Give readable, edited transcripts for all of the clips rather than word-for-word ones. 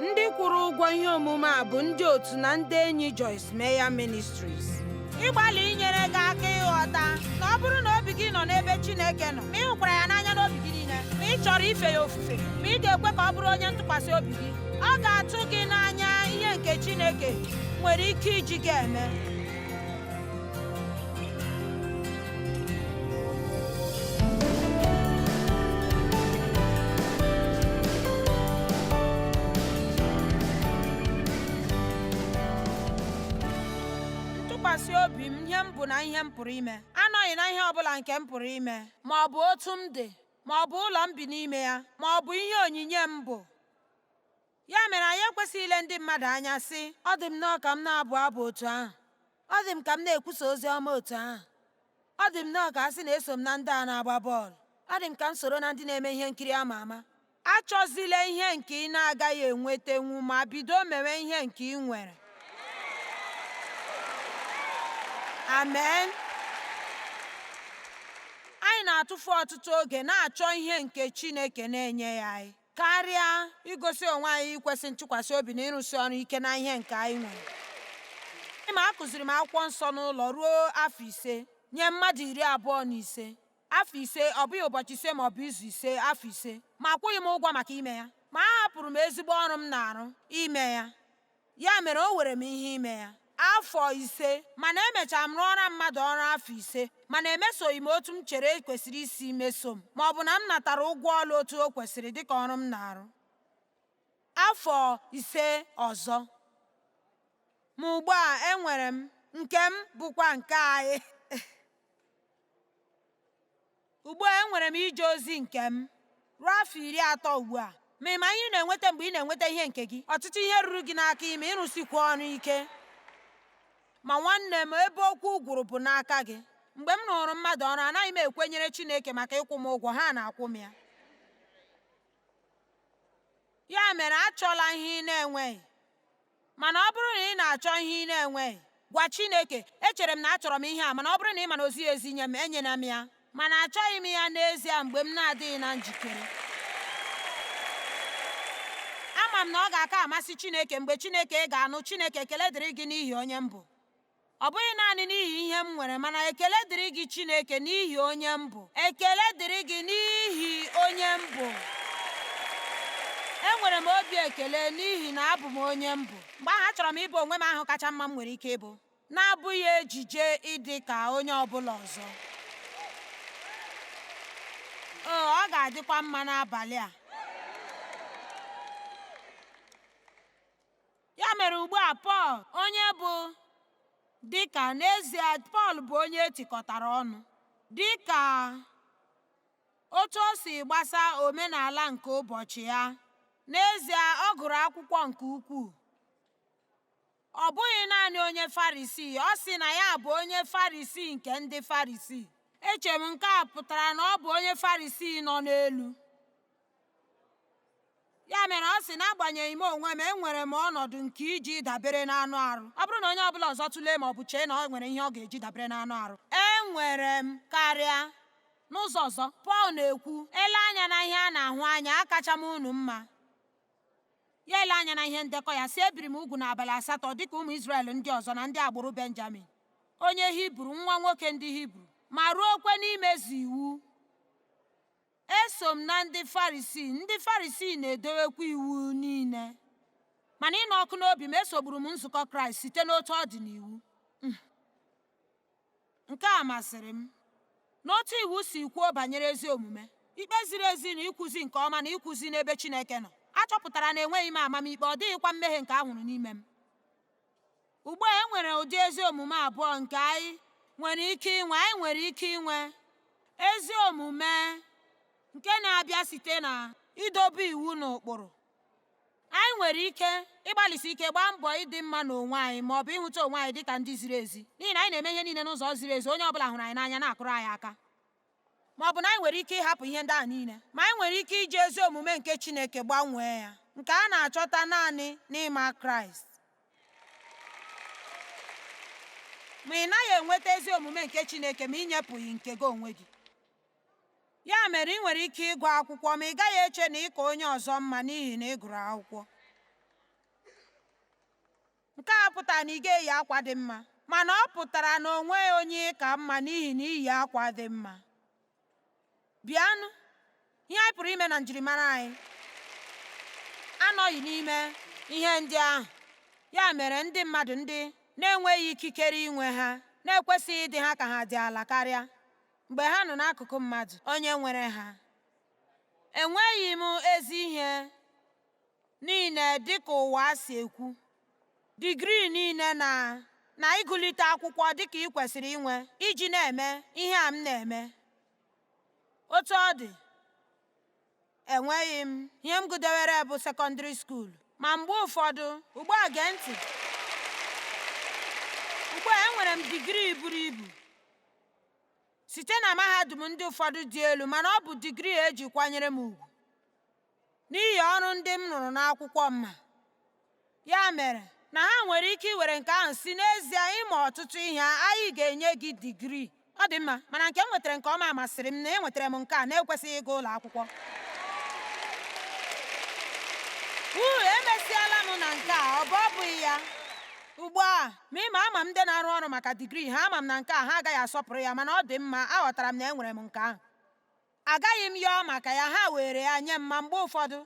Ndị kwụrụ ụgwọ ihe omume a bụ ndị otu na ndị enyi Joyce Meyer Ministries. Ịgbalị inyere gị aka ịghọta na ọ bụrụ na obi gị nọ n'ebe Chineke nọ, ma ị hụkwara ya n'anya n'obi gị niile, ma ị chọrọ ife ya ofufe, ma ị ga-ekwe ka ọ bụrụ onye ntụkwasị obi gị, ọ ga-atụ gị n'anya ihe nke Chineke nwere ike iji gị eme. Ntụkwasị obi m, ihe m bụ na ihe m pụrụ ime, anọghị na ihe ọbụla nke m pụrụ ime, ma ọ bụ otu m dị, ma ọ bụ ụlọ m bi n'ime ya, ma ọ bụ ihe onyinye m bụ. Ya mere anyị ekwesịghị ile ndị mmadụ anya sị, ọ dị m nnọọ ka m na-abụ abụ otu ahụ, ọ dị m ka m na-ekwusa ozi ọma otu ahụ, ọ dị m nnọọ ka a sị na eso m na ndị a na-agba bọọlụ, ọ dị m ka m soro na ndị na-eme ihe nkiri ama ama. Achọzila ihe nke ị na-agaghị enwetenwu, ma bido mewe ihe nke ị nwere. Amen. Anyị na-atụfu ọtụtụ oge na-achọ ihe nke Chineke na-enye ya anyị, karịa igosi onwe anyị ikwesị ntụkwasị obi na ịrụsi ọrụ ike na ihe nke anyị nwere. Ịma, akụziri m akwụkwọ nsọ n'ụlọ ruo afọ 5 nye mmadụ 25. Afọ 5 ọ bụghị ụbọchị 5 ma ọ bụ izu 5, afọ 5, ma akwụghị m ụgwọ maka ime ya, ma ahapụrụ m ezigbo ọrụ m na-arụ ime ya. Ya mere o were m ihe ime ya afọ 5, mana emechara m rụọra mmadụ ọrụ afọ 5, mana emesoghị m otu m chere kwesịrị isi meso m, ma ọ bụ na m natara ụgwọ ọrụ otu o kwesịrị dịka ọrụ m na-arụ. Afọ 5 ọzọ, ma ugbu a enwere m nke m bụkwa nke anyị. Ugbu a enwere m ije ozi nke m ruo afọ 30 ugbu a. Ma ịma ihe ị na-enweta mgbe ị na-enweta ihe nke gị, ọtụtụ ihe ruru gị n'aka ime ịrụsikwa ọrụ ike. Ma nwanne m, ebe okwu gwụrụ bụ n'aka gị. Mgbe m rụrụ mmadụ ọrụ, anaghị m ekwenyere Chineke maka ịkwụ m ụgwọ, ha na-akwụ m ya. Ya mere achọla ihe ị na-enweghị. Mana ọ bụrụ na ị na-achọ ihe ị na-enweghị, gwa Chineke, echere m na achọrọ m ihe a, mana ọ bụrụ na ị ma na o zighị ezi nye m, enyela m ya, mana achọghị m ya n'ezie mgbe m na-adịghị na njikere. Ama m na ọ ga-aka amasị Chineke mgbe Chineke ga-anụ, Chineke, ekele dịrị gị n'ihi onye m bụ. Ọ bụghị naanị n'ihi ihe m nwere, mana ekele dịrị gị Chineke n'ihi onye m bụ. Ekele dịrị gị n'ihi onye m bụ. Enwere m obi ekele n'ihi na abụ m onye m bụ. Mgbe ahụ achọrọ m ịbụ onwe m ahụ kacha mma m nwere ike ịbụ, na-abụghị ejije ịdị ka onye ọbụla ọzọ. Ọ ga-adịkwa mma n'abalị a. Ya mere ugbu a Pọl, onye bụ dịka, n'ezie Pọl bụ onye etikọtara ọnụ dịka otu o si gbasa omenala nke ụbọchị ya. N'ezie ọ gụrụ akwụkwọ nke ukwuu. Ọ bụghị naanị onye Farisii, ọ sị na ya bụ onye Farisii nke ndị Farisii. Eche m nke a pụtara na ọ bụ onye Farisii nọ n'elu. Ya mere ọ sị, n'agbanyeghị m onwe m, enwere m ọnọdụ nke iji dabere n'anụ arụ. Ọ bụrụ na onye ọbụla ọzọ tụlee ma ọ bụ chee na ọ nwere ihe ọ ga-eji dabere n'anụ arụ, enwere m karịa. N'ụzọ ọzọ, Pọl na-ekwu, ele anya na ihe a na-ahụ anya, akacha m unu mma. Ya ele anya na ihe ndekọ ya, si ebiri m ugwu n'abalị 8 dịka ụmụ Izrel ndị ọzọ na ndị agbụrụ Benjamin, onye Hibru, nwa nwoke ndị Hibru, ma ruokwe n'imezu iwu. Eso m na ndị Farisii. Ndị Farisii na-edowekwa iwu niile, mana ịnụ ọkụ n'obi m, esogburu m nzukọ Kraịst site n'otu ọ dị n'iwu. Nke a masịrị m, n'otu iwu si kwuo banyere ezi omume, ikpe ziri ezi na ịkụzi nke ọma na ịkụzi n'ebe Chineke nọ. Achọpụtara na enweghị m amamikpe, ọ dịghịkwa mmehie nke a hụrụ n'ime m. Ugbu a enwere ụdị ezi omume abụọ nke anyị nwere ike inwe. Anyị nwere ike inwe ezi omume nke na-abịa site na idobe iwu na ụkpụrụ. Anyị nwere ike ịgbalịsi ike gbaa mbọ ịdị mma n'onwe anyị, ma ọ bụ ịhụta onwe anyị dịka ndị ziri ezi, n'ihi na anyị na-eme ihe niile n'ụzọ ziri ezi. Onye ọbụla hụrụ anyị n'anya na-akụrụ anyị aka. Ma ọ bụ na anyị nwere ike ịhapụ ihe ndị a niile, ma anyị nwere ike iji ezi omume nke Chineke gbanwee ya, nke a na-achọta naanị n'ịma Kraịst. Ma ị naghị enweta ezi omume nke Chineke ma ị nyepụghị nke gị onwe gị. Ya mere ị nwere ike ịgụ akwụkwọ, ma ị gaghị eche na ị ka onye ọzọ mma n'ihi na ị gụrụ akwụkwọ. nke a pụtara na ị ga-eyi akwa dị mma, mana ọ pụtara na o nweghị onye ka mma n'ihi na iyi akwa dị mma. Bịanụ, ihe anyị pụrụ ime na njirimara anyị anọghị n'ime ihe ndị ahụ. Ya mere ndị mmadụ ndị na-enweghị ikikere inwe ha na-ekwesịghị ịdị ha ka ha dị ala karịa mgbe ha nọ n'akụkụ mmadụ onye nwere ha. Enweghị m ezi ihe niile dịka ụwa si ekwu, digrii niile na ịgụlite akwụkwọ dịka ị kwesịrị inwe iji na-eme ihe a m na-eme. Otu ọ dị, enweghị m ihe m gụdewere bụ sekọndịrị skuul, ma mgbe ụfọdụ, ugbu a gee ntị, ugbu a enwere m digrii buru ibu site na mahadum ndị ụfọdụ dị elu, mana ọ bụ digrii eji kwanyere m ugwu n'ihi ọrụ ndị m rụrụ n'akwụkwọ mma. Ya mere na ha nwere ike iwere nke ahụ si n'ezie ịma ọtụtụ ihe anyị ga-enye gị digrii. Ọ dị mma, mana nke m nwetara nke ọma masịrị m na enwetara m nke a na-ekwesịghị ịga ụlọ akwụkwọ. Emesiala m na nke a, ọ bụghị ya? Ugbu a, ma ịma ama m ndị na-arụ ọrụ maka digrii ha, ama m na nke a ha agaghị asọpụrụ ya, mana ọ dị mma, aghọtara m na enwere m nke ahụ. Agaghị m yọọ maka ya, ha were ya nye m. Ma mgbe ụfọdụ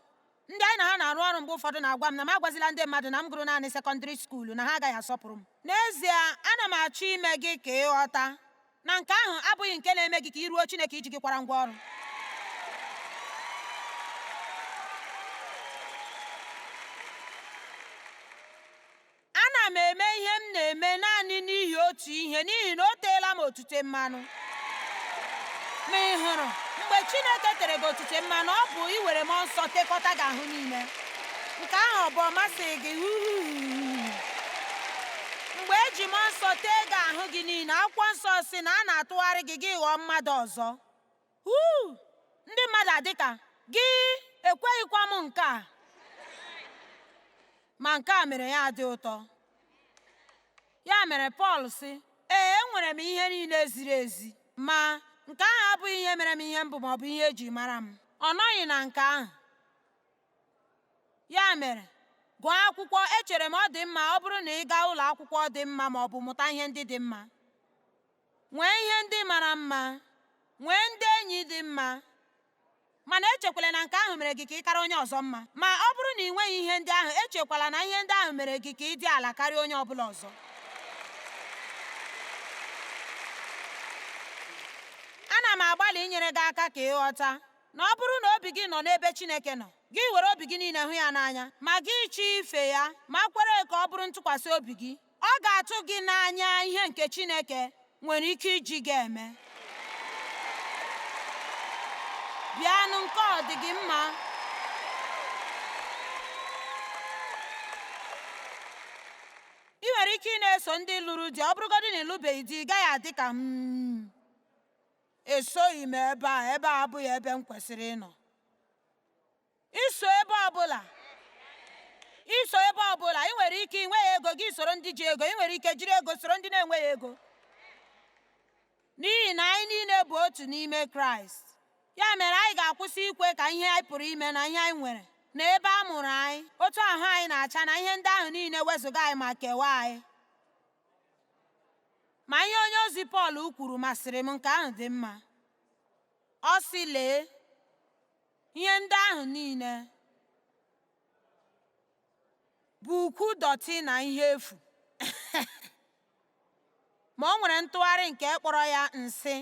ndị anyị na ha na-arụ ọrụ mgbe ụfọdụ na-agwa m na m agwazila ndị mmadụ na m gụrụ naanị sekọndịrị skuulu na ha agaghị asọpụrụ m. N'ezie, ana m achọ ime gị ka ịghọta na nke ahụ abụghị nke na-eme gị ka i ruo Chineke iji gị kwara ngwa ọrụ. Ana m eme ihe m na-eme naanị n'ihi otu ihe, n'ihi na o teela m otute mmanụ. Ma ị hụrụ, mgbe Chineke tere gị otute mmanụ, ọ bụ iwere mmụọ nsọ tekọta gị ahụ niile. Nke ahụ ọ bụ ọmasị gị? Mgbe eji mmụọ nsọ tee gị ahụ gị niile, akwụkwọ nsọ si na a na-atụgharị gị gị ghọọ mmadụ ọzọ. Ndị mmadụ adịka gị ekweghịkwa m nke a, ma nke a mere ya dị ụtọ. Ya mere Pọl sị, enwere m ihe niile ziri ezi, ma nke ahụ abụghị ihe mere m ihe mbụ ma ọ bụ ihe eji mara m. Ọ nọghị na nke ahụ. Ya mere, gụọ akwụkwọ. Echere m ọ dị mma ọ bụrụ na ị gaa ụlọ akwụkwọ dị mma ma ọ bụ mụta ihe ndị dị mma, nwee ihe ndị mara mma, nwee ndị enyi dị mma, mana echekwala na nke ahụ mere gị ka ị kara onye ọzọ mma. Ma ọ bụrụ na ị nweghị ihe ndị ahụ, echekwala na ihe ndị ahụ mere gị ka ị dị ala karịa onye ọ bụla ọzọ. Ana m agbalị inyere gị aka ka ịghọta na ọ bụrụ na obi gị nọ n'ebe Chineke nọ, gị were obi gị niile hụ ya n'anya, ma gị chọọ ife ya, ma kwere ka ọ bụrụ ntụkwasị obi gị, ọ ga-atụ gị n'anya ihe nke Chineke nwere ike iji gị eme. Bịanụ, nke ọ dị gị mma? Ị nwere ike ị na-eso ndị lụrụ di, ọ bụrụgodị na ịlụbeghị di, ị gaghị adị ka esoghị m ebe a abụghị ebe m kwesịrị ịnọ. Iso ebe ọbụla, ị nwere ike inweghị ego gị soro ndị ji ego, ị nwere ike jiri ego soro ndị na-enweghị ego, n'ihi na anyị niile bụ otu n'ime Kraịst. Ya mere anyị ga-akwụsị ikwe ka ihe anyị pụrụ ime na ihe anyị nwere na ebe a mụrụ anyị, otu ahụ anyị na-acha, na ihe ndị ahụ niile wezụga anyị ma kewaa anyị. Ma ihe onye ozi Pọl kwuru masịrị m, nke ahụ dị mma. Ọ sị, lee, ihe ndị ahụ niile bụ ukwu dọtị na ihe efu. Ma o nwere ntụgharị nke kpọrọ ya nsị.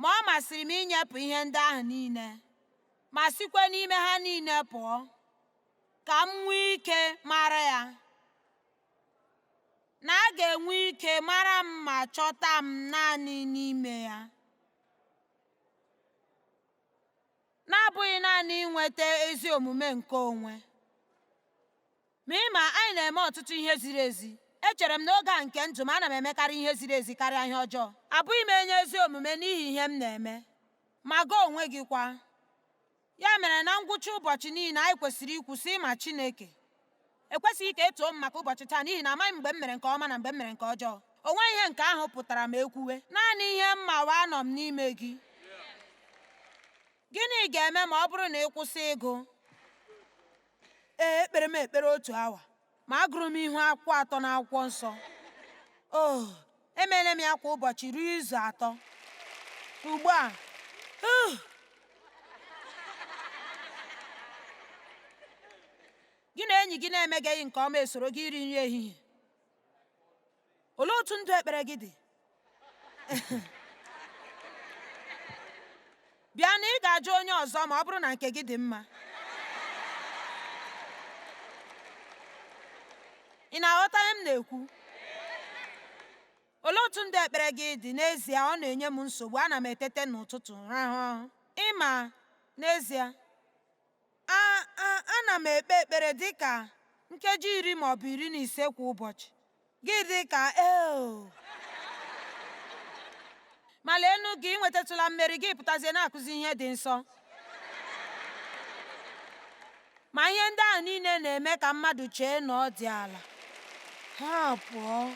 Ma ọ masịrị m inyepụ ihe ndị ahụ niile, ma sikwa n'ime ha niile pụọ, ka m nwee ike mara ya, na a ga-enwe ike mara m ma chọta m naanị n'ime ya, na-abụghị naanị inweta ezi omume nke onwe. Ma ịma, anyị na-eme ọtụtụ ihe ziri ezi. Echere m n'oge a nke ndụ m, ana m emekarị ihe ziri ezi karịa ihe ọjọọ. Abụghị m enye ezi omume n'ihi ihe m na-eme, ma gị onwe gị kwa. Ya mere na ngwụcha ụbọchị niile anyị kwesịrị ikwu sị, ma Chineke ekwesịghị ka etoo m maka ụbọchị taa, n'ihi na amaghị m mgbe m mere nke ọma na mgbe m mere nke ọjọọ. O nweghị ihe nke ahụ pụtara ma ekwuwe. Naanị ihe mma wa anọ m n'ime gị. Gịnị ga-eme ma ọ bụrụ na ị kwụsị ịgụ? ekpere m ekpere otu awa ma agụrụ m ihu akwụkwọ atọ n'akwụkwọ nsọ. Emeela m ya kwa ụbọchị ruo izu atọ ugbu a. Gị na enyi gị na-emegeghị nke ọma esoro gị iri nri ehihie. Olee otu ndụ ekpere gị dị? Bịa na ị ga-ajụ onye ọzọ ma ọ bụrụ na nke gị dị mma. Ị na-aghọta ihe m na-ekwu? Olee otu ndụ ekpere gị dị? N'ezie, ọ na-enye m nsogbu. Ana m etete n'ụtụtụ rahụ ịma n'ezie ana m ekpe ekpere dị ka nkeji 10 ma ọ bụ 15 kwa ụbọchị. Gị dị ka ma leenu gị nwetatụla mmeri, gị pụtazie na-akụzi ihe dị nsọ. Ma ihe ndị ahụ niile na-eme ka mmadụ chee na ọ dị ala. Ha pụọ.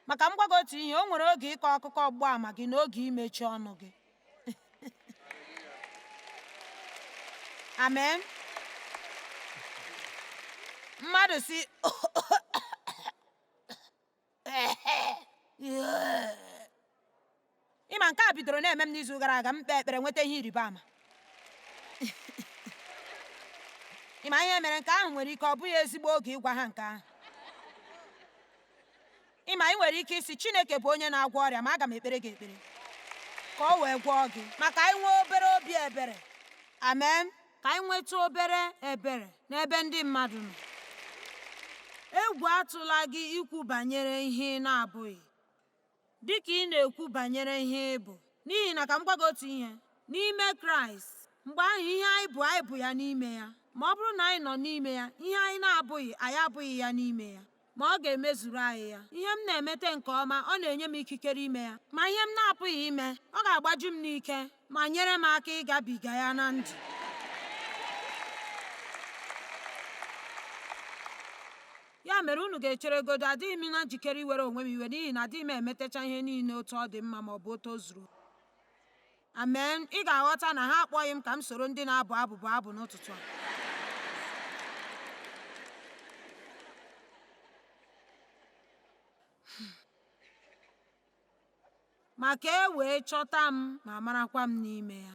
Maka m gwa gị otu ihe, o nwere oge ịkọ akụkọ ọgbọ ama gị na oge imechi ọnụ gị. Amen. Mmadụ si ịma nke a bidoro na-eme m n'izu gara aga. M kpee ekpere nweta ihe ịrịba ama. Ịma ihe mere nke ahụ nwere ike ọ bụghị ezigbo oge ịgwa ha nke ahụ. Ịma ị nwere ike isi Chineke bụ onye na-agwọ ọrịa, ma aga m ekpere gị ekpere ka ọ wee gwọọ gị. Maka anyị nwee obere obi ebere. Amen. Ka anyị nweta obere ebere n'ebe ndị mmadụ nọ. Egwu atụla gị ikwu banyere ihe ị na-abụghị dị ka ị na-ekwu banyere ihe ị bụ. N'ihi na ka m gwa gị otu ihe, n'ime Kraịst, mgbe ahụ ihe anyị bụ ya n'ime ya. Ma ọ bụrụ na anyị nọ n'ime ya, ihe anyị na-abụghị, anyị abụghị ya n'ime ya, ma ọ ga-emezuru anyị ya. Ihe m na-emete nke ọma, ọ na-enye m ikikere ime ya. Ma ihe m na-apụghị ime, ọ ga-agbaju m n'ike ma nyere m aka ịgabiga ya na ndụ. Ya mere unu ga-echeregodo, adịghị m na njikere iwere onwe m iwe, n'ihi na adịghị m emetecha ihe niile otu ọ dị mma ma ọ bụ otu o zuru. Amen. Ị ga-aghọta na ha akpọghị m ka m soro ndị na-abụ abụ n'ụtụtụ a. Ma ka e wee chọta m ma marakwa m n'ime ya.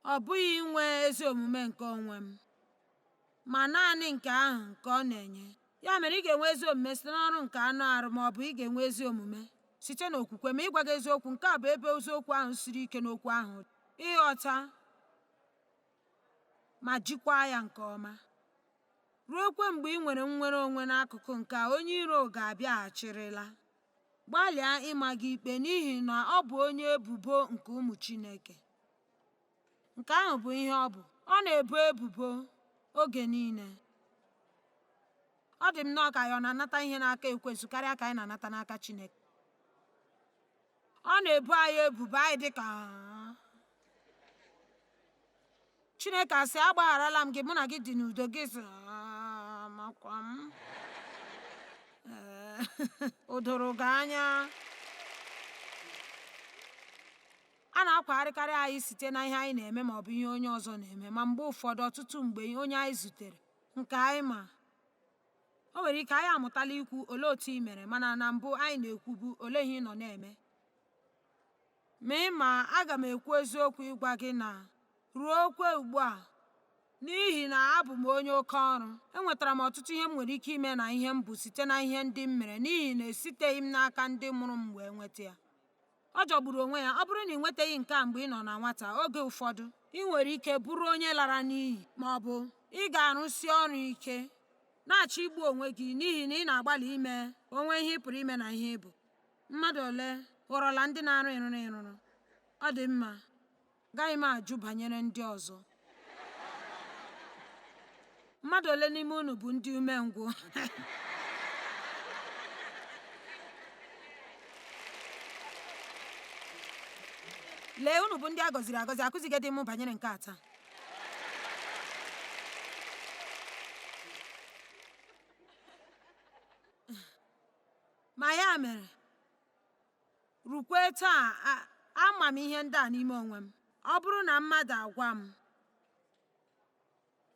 Ọ bụghị inwe ezi omume nke onwe m, ma naanị nke ahụ nke ọ na-enye. Ya mere ị ga-enwe ezi omume site n'ọrụ nke anụ arụ, ma ọ bụ ị ga-enwe ezi omume site n'okwukwe. Ma ịgwa gị eziokwu, nke a bụ ebe eziokwu ahụ siri ike n'okwu ahụ, ịghọta ma jikwaa ya nke ọma. Ruokwe mgbe ị nwere nnwere onwe n'akụkụ nke a, onye iro ga-abịaghachirịla. Gbalịa ịma gị ikpe, n'ihi na ọ bụ onye ebubo nke ụmụ Chineke. Nke ahụ bụ ihe ọ bụ. Ọ na-ebo ebubo oge niile. Ọ dị m nnọọ ka ya ọ na-anata ihe n'aka ekwensu karịa ka anyị na-anata n'aka Chineke. Ọ na-ebo anyị ebubo, anyị dị ka Chineke asị, agbagharala m gị, mụ na gị dị n'udo. Gị sị, makwa m. O doro gị anya? A na-akwagharịkarị anyị site na ihe anyị na-eme ma ọ bụ ihe onye ọzọ na-eme. Ma mgbe ụfọdụ, ọtụtụ mgbe, onye anyị zutere nke anyị ma, o nwere ike anyị amụtala ikwu olee otu ị mere, mana na mbụ anyị na-ekwubu olee ihe ị nọ na-eme. Ma ịma, aga m ekwu eziokwu ịgwa gị na ruo okwe ugbu a, n'ihi na abụ m onye oke ọrụ, enwetara m ọtụtụ ihe m nwere ike ime na ihe m bụ site na ihe ndị m mere, n'ihi na esiteghị m n'aka ndị mụrụ m wee nweta ya. Ọ jọgburu onwe ya. Ọ bụrụ na ị nwetaghị nke a mgbe ị nọ na nwata, oge ụfọdụ ị nwere ike bụrụ onye lara n'iyi, ma ọ bụ ị ga-arụsi ọrụ ike na-achọ igbu onwe gị n'ihi na ị na-agbalị ime onwe ihe ị pụrụ ime na ihe ị bụ. Mmadụ ole ghọrọla ndị na-arụ ịrụrụ? Ọ dị mma, gaghị m ajụ banyere ndị ọzọ. Mmadụ ole n'ime unu bụ ndị umengwụ? Lee, unu bụ ndị a gọziri agọzi. Akụzighị dị m banyere nke a taa. Ma ya mere, rukwe taa, ama m ihe ndị a n'ime onwe m. Ọ bụrụ na mmadụ agwa m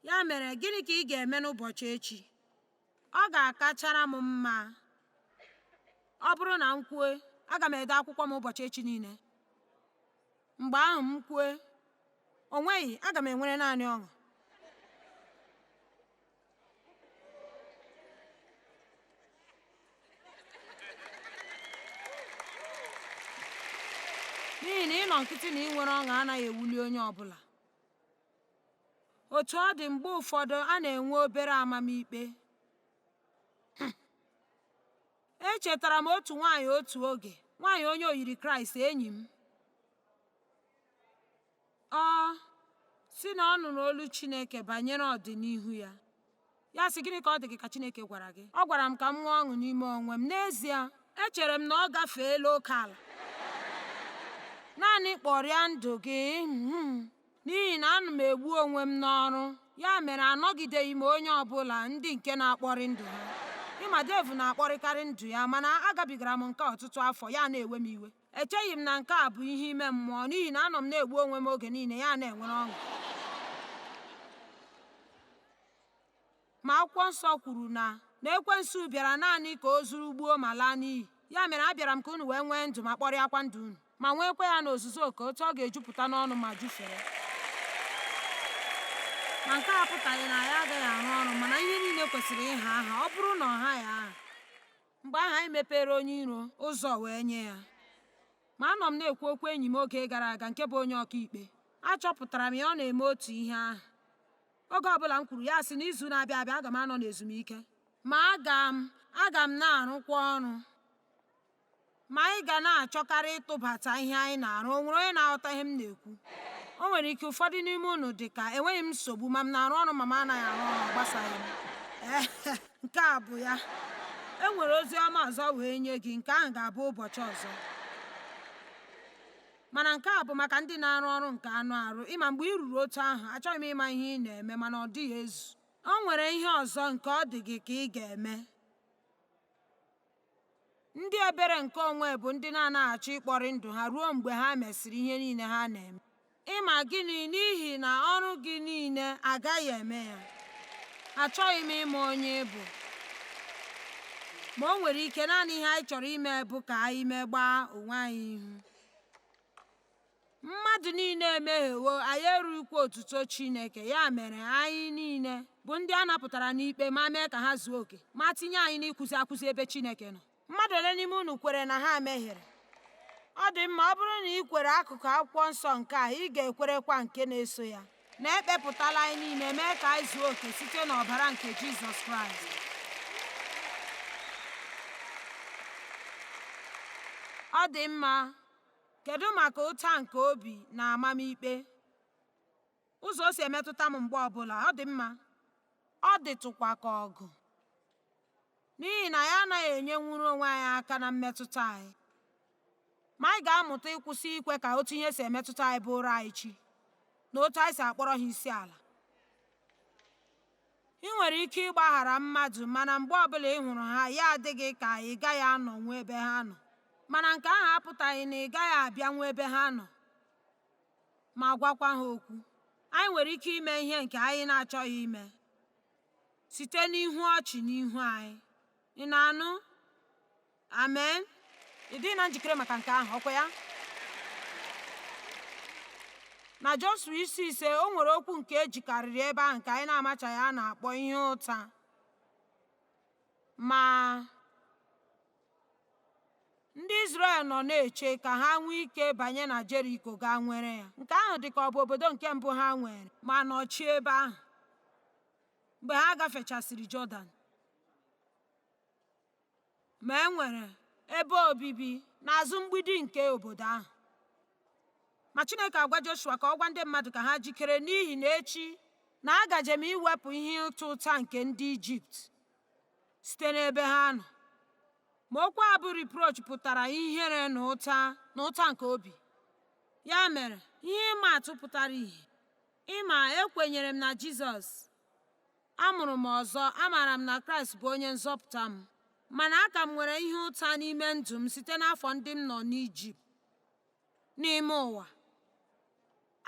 Ya mere gịnị ka ị ga-eme n'ụbọchị echi? Ọ ga-akachara m mma ọ bụrụ na m kwue aga m ede akwụkwọ m ụbọchị echi niile. Mgbe ahụ m kwue o nweghị aga m enwere naanị ọṅụ. N'ihi na ịnọ nkịtị na inwere ọṅụ anaghị ewuli onye ọbụla. Otu ọ dị, mgbe ụfọdụ a na-enwe obere amamikpe. Echetara m otu nwaanyị otu oge, nwaanyị onye oyiri Kraịst, enyi m. Ọ sị na ọ nụrụ olu Chineke banyere ọdịnihu ya. Ya sị, gịnị ka ọ dị gị ka Chineke gwara gị? Ọ gwara m ka m nwee ọṅụ n'ime onwe m. N'ezie, echere m na ọ gafeela oke ala. Naanị kpọrịa ndụ gị n'ihi na ana m egbu onwe m n'ọrụ. Ya mere anọgideghị m onye ọbụla ndị nke na-akpọrị ndụ ha. Ịma Dev na-akpọrịkarị ndụ ya, mana agabigara m nke ọtụtụ afọ, ya na-ewe m iwe. Echeghị m na nke a bụ ihe ime mmụọ, n'ihi na anọ m na-egbu onwe m oge niile, ya na-enwere ọṅụ. Ma akwụkwọ nsọ kwuru na ekwensu bịara naanị ka o zuru, gbuo ma laa n'iyi. Ya mere abịara m ka unu wee nwee ndụ ma kpọrịakwa ndụ unu, ma nweekwa ya n'ozuzu oke, otu ọ ga-ejupụta n'ọnụ ma jufere. Ma nke a apụtaghị na ya agaghị arụ ọrụ, mana ihe niile kwesịrị ịha aha. Ọ bụrụ na ọ haghị aha, mgbe ahụ anyị mepere onye iro ụzọ wee nye ya. Ma anọ m na-ekwu okwu enyi m oge gara aga nke bụ onye ọkaikpe. Achọpụtara m ya ọ na-eme otu ihe ahụ. Oge ọbụla m kwuru ya sị n'izu na-abịa abịa aga m anọ n'ezumike, ma aga m na-arụkwa ọrụ. Ma anyị ga na-achọkarị ịtụbata ihe anyị na-arụ. O nwere onye na-aghọta ihe m na-ekwu? O nwere ike ụfọdụ n'ime unu dị ka enweghị m nsogbu ma m na-arụ ọrụ ma m anaghị arụ ọrụ, gbasaghị m. Nke a bụ ya. E nwere ozi ọma ọzọ wee nye gị, nke ahụ ga-abụ ụbọchị ọzọ. Mana nke a bụ maka ndị na-arụ ọrụ nke anụ arụ. Ịma mgbe ị ruru otu ahụ, achọghị m ịma ihe ị na-eme, mana ọ dịghị ezu. O nwere ihe ọzọ nke ọ dị gị ka ị ga-eme. Ndị ebere nke onwe bụ ndị na-anaghị achọ ịkpọrị ndụ ha ruo mgbe ha mesịrị ihe niile ha na-eme. Ịma gịnị? N'ihi na ọrụ gị niile agaghị eme ya. Achọghị m ịma onye ị bụ, ma o nwere ike naanị ihe anyị chọrọ ime bụ ka anyị megbaa onwe anyị ihu. Mmadụ niile emehiewo, anyị erughịkwa otuto Chineke. Ya mere anyị niile bụ ndị a napụtara n'ikpe ma mee ka ha zuo oke, ma tinye anyị n'ịkwụsị akwụsị ebe Chineke nọ. Mmadụ ole n'ime unu kwere na ha mehiere? Ọ dị mma, ọ bụrụ na ị kwere akụkụ akwụkwọ nsọ nke a, ị ga-ekwerekwa nke na-eso ya, na ekpepụtala anyị niile mee ka anyị zuo oke site n'ọbara nke Jizọs Kraịst. Ọ dị mma. Kedu maka ụta nke obi na amamikpe? Ụzọ o si emetụta m mgbe ọbụla. Ọ dị mma. Ọ dịtụkwa ka ọgụ, n'ihi na ya anaghị enyenwuru onwe anyị aka na mmetụta anyị. Ma anyị ga-amụta ịkwụsị ikwe ka otu ihe si emetụta anyị bụrụ anyị chi, na otu anyị si akpọrọ ha isi ala. Ị nwere ike ịgbaghara mmadụ, mana mgbe ọbụla ị hụrụ ha, ya adịghị ka ị gaghị anọnwu ebe ha nọ. Mana nke ahụ apụtaghị na ị gaghị abịanwu ebe ha nọ ma gwakwa ha okwu. Anyị nwere ike ime ihe nke anyị na-achọghị ime site n'ihu ọchị n'ihu anyị. Ị na-anụ? Amen. Ị dị na njikere maka nke ahụ, ọkwa ya? Na Joshua 5:5, o nwere okwu nke ejikarịrị ebe ahụ nke anyị na-amachaghị a na-akpọ ihe ụta. Ma ndị Izrel nọ na-eche ka ha nwee ike banye na Jeriko gaa nwere ya. Nke ahụ dị ka ọ bụ obodo nke mbụ ha nwere, ma nọchie ebe ahụ mgbe ha gafechasịrị Jọdan. Ma e nwere ebe obibi n'azụ mgbidi nke obodo ahụ. Ma Chineke agwa Joshua ka ọ gwa ndị mmadụ ka ha jikere, n'ihi na echi na agaje m iwepụ ihe ịta ụta nke ndị Ijipt site n'ebe ha nọ. Ma okwu a bụ reproach pụtara ihere na ụta nke obi. Ya mere ihe ịma atụ pụtara ihe. Ịma, ekwenyere m na Jizọs, amụrụ m ọzọ, amaara m na Kraịst bụ onye nzọpụta m, mana aka m nwere ihe ụta n'ime ndụ m site n'afọ ndị m nọ n'Ijipt n'ime ụwa.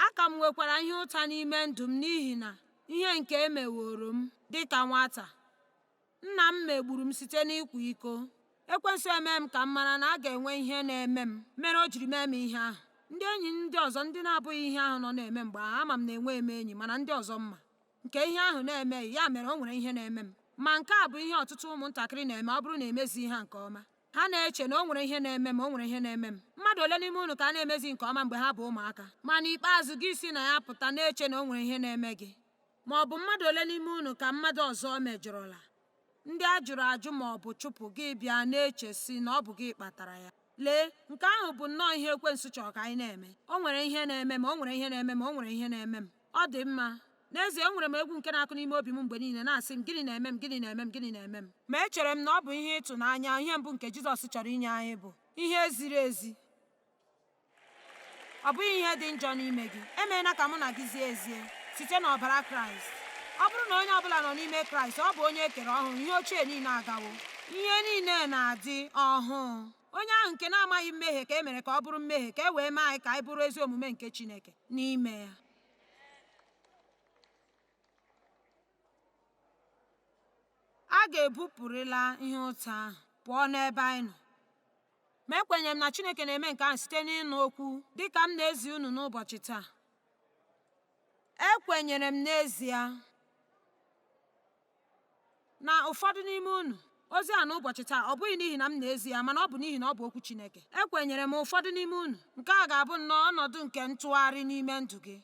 Aka m nwekwara ihe ụta n'ime ndụ m n'ihi na ihe nke emeworo m dịka nwata. Nna m megburu m site n'ịkwa iko. Ekwensu eme m ka m mara na a ga-enwe ihe na-eme m mere o jiri mee m ihe ahụ. Ndị enyi ndị ọzọ ndị na-abụghị ihe ahụ nọ na-eme mgbe ahụ ama m na-enwe eme enyi, mana ndị ọzọ mma nke ihe ahụ na-emeghị, ya mere o nwere ihe na-eme m. Ma nke a bụ ihe ọtụtụ ụmụntakịrị na-eme ọ bụrụ na emezi ha nke ọma. Ha na-eche na o nwere ihe na-eme m, o nwere ihe na-eme m. Mmadụ ole n'ime unu ka a na-emezi nke ọma mgbe ha bụ ụmụaka, ma n'ikpeazụ gị si na ya pụta na-eche na o nwere ihe na-eme gị? Ma ọ bụ mmadụ ole n'ime unu ka mmadụ ọzọ mejọrọla, ndị a jụrụ ajụ ma ọ bụ chụpụ gị bịa na-eche si na ọ bụ gị kpatara ya? Lee, nke ahụ bụ nnọọ ihe ekwensu chọrọ ka anyị na-eme. O nwere ihe na-eme m, o nwere ihe na-eme m, o nwere ihe na-eme m. Ọ dị mma. N'ezie, enwere m egwu nke na-akụ n'ime obi m mgbe niile na-asị m, gịnị na-eme m, gịnị na-eme m, gịnị na-eme m. Ma echere m na ọ bụ ihe ịtụnanya. Ihe mbụ nke Jizọs chọrọ inye anyị bụ ihe ziri ezi. Ọ bụghị ihe dị njọ n'ime gị. Emeela ka mụ na gị zie ezie site n'ọbara Kraịst. Ọ bụrụ na onye ọbụla nọ n'ime Kraịst, ọ bụ onye e kere ọhụrụ. Ihe ochie niile agawo, ihe niile na-adị ọhụụ. Onye ahụ nke na-amaghị mmehie ka e mere ka ọ bụrụ mmehie ka e wee mee anyị ka anyị bụrụ ezi omume nke Chineke n'ime ya. A ga-ebupụrịla ihe ụta ahụ pụọ n'ebe anyị nọ. Ma ekwenyere m na Chineke na-eme nke ahụ site n'ịnụ okwu dị ka m na-ezi unu n'ụbọchị taa. Ekwenyere m n'ezie na ụfọdụ n'ime unu ozi a n'ụbọchị taa ọ bụghị n'ihi na m na-ezi ya, mana ọ bụ n'ihi na ọ bụ okwu Chineke. Ekwenyere m ụfọdụ n'ime unu nke a ga-abụ nnọọ ọnọdụ nke ntụgharị n'ime ndụ gị.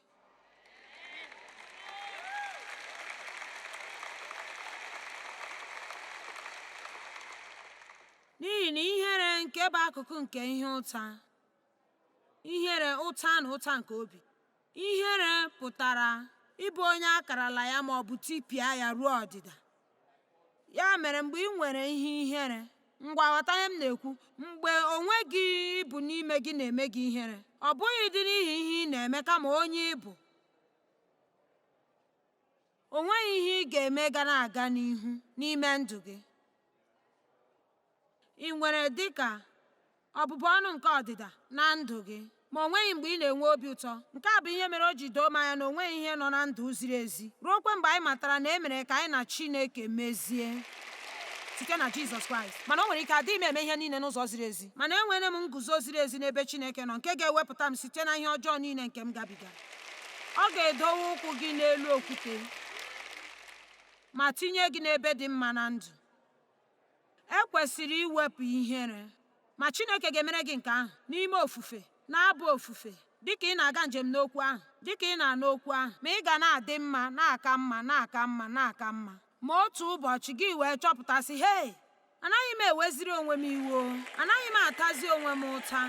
N'ihi na ihere nke bụ akụkụ nke ihe ụta, ihere, ụta na ụta nke obi. Ihere pụtara ịbụ onye akarala ya ma ọ bụ tipịa ya ruo ọdịda. Ya mere mgbe ị nwere ihe ihere, ngwa ghọta ihe m na-ekwu. Mgbe onwe gị ịbụ n'ime gị na-eme gị ihere, ọ bụghị dị n'ihi ihe ị na-eme kama onye ịbụ. O nweghị ihe ị ga-eme ga na-aga n'ihu n'ime ndụ gị. Ị nwere dịka ọbụbụ ọnụ nke ọdịda na ndụ gị, ma o nweghị mgbe ị na-enwe obi ụtọ. Nke a bụ ihe mere o ji doo m anya na o nweghị ihe nọ na ndụ ziri ezi ruokwa mgbe anyị matara na e mere ka anyị na Chineke mezie site na Jizọs Kraịst. Mana o nwere ike adịghị m eme ihe niile n'ụzọ ziri ezi, mana enwere m nguzo ziri ezi n'ebe Chineke nọ nke ga-ewepụta m site na ihe ọjọọ niile nke m gabigara. Ọ ga-edowe ụkwụ gị n'elu okwute ma tinye gị n'ebe dị mma na ndụ. Ekwesịrị iwepụ ihere, ma Chineke ga-emere gị nke ahụ n'ime ofufe na-abụ ofufe. Dịka ị na-aga njem n'okwu ahụ, dịka ị na-anụ okwu ahụ, ma ị ga na-adị mma, na-aka mma, na-aka mma, na-aka mma. Ma otu ụbọchị gị wee chọpụtasị, hei, anaghị m eweziri onwe m iwe, anaghị m atazi onwe m ụta.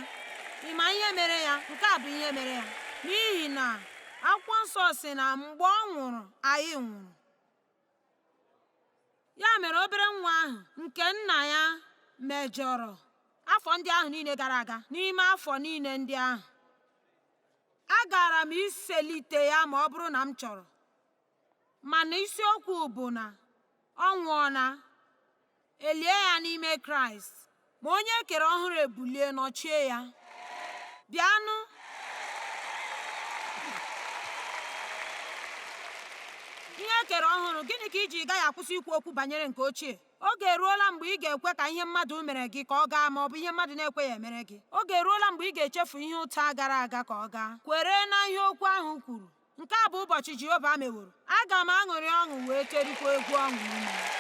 Ị ma ihe mere ya? Nke a bụ ihe mere ya. N'ihi na akwụkwọ nsọ sị na mgbe ọ nwụrụ, anyị nwụrụ. Ya mere obere nwa ahụ nke nna ya mejọrọ afọ ndị ahụ niile gara aga, n'ime afọ niile ndị ahụ, agara m iselite ya ma ọ bụrụ na m chọrọ. Mana isiokwu bụ na ọ nwụọla, elie ya n'ime Kraịst, ma onye e kere ọhụrụ ebulie nọchie ya. Bịanụ, ihe e kere ọhụrụ, gịnị ka iji gaghị akwụsị ikwu okwu banyere nke ochie? Oge eruola mgbe ị ga-ekwe ka ihe mmadụ mere gị ka ọ gaa, ma ọ bụ ihe mmadụ na-ekweghị emere gị. Oge eruola mgbe ị ga-echefu ihe ụta gara aga ka ọ gaa. Kwere na ihe okwu ahụ kwuru. Nke a bụ ụbọchị Jehova meworo. Aga m aṅụrị ọṅụ wee kerikwa egwu ọṅụ n'ime ya.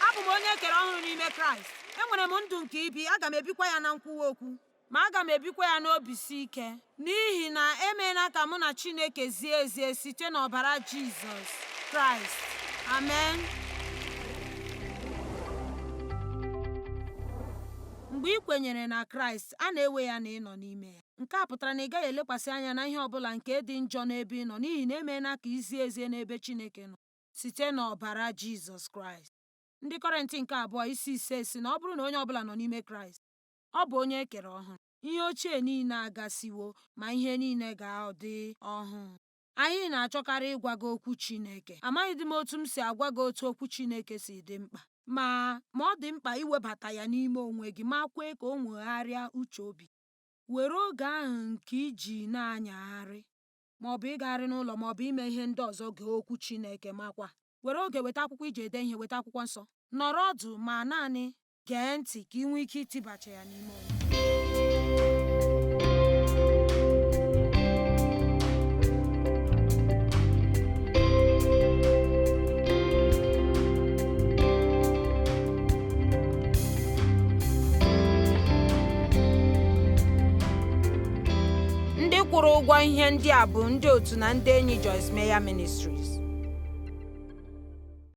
Abụ m onye e kere ọhụrụ n'ime Kraịst. Enwere m ndụ nke ibi. Aga m ebikwa ya na nkwuwa okwu, ma aga m ebikwa ya n'obi si ike, n'ihi na emeela ka mụ na Chineke zie ezie site n'ọbara Jizọs Kraịst. Amen. Mgbe ị kwenyere na Kraịst, a na-ewe ya na ị nọ n'ime ya. Nke a pụtara na ị gaghị elekwasị anya na ihe ọbụla nke dị njọ n'ebe ị nọ, n'ihi na emeela ka ị zie ezie n'ebe Chineke nọ site n'ọbara Jizọs Kraịst. Ndị Kọrịntị nke 2:5 si na ọ bụrụ na onye ọbụla nọ n'ime Kraịst, ọ bụ onye e kere ọhụrụ. Ihe ochie niile agasiwo, ma ihe niile ga-adị ọhụụ. Anyị na-achọkarị ịgwa gị okwu Chineke. Amaghịdị m otu m si agwa gị otu okwu Chineke si dị mkpa, ma ọ dị mkpa iwebata ya n'ime onwe gị ma kwee ka o nwegharịa uche obi. Were oge ahụ nke iji na-anyagharị maọbụ ịgagharị n'ụlọ maọbụ ime ihe ndị ọzọ gee okwu Chineke, makwa were oge weta akwụkwọ iji ede ihe, weta akwụkwọ nsọ, nọrọ ọdụ ma naanị gee ntị ka ị nwee ike itibacha ya n'ime onwe. Ndị kwụrụ ụgwọ ihe ndị a bụ ndị otu na ndị enyi Joyce Meyer Ministries.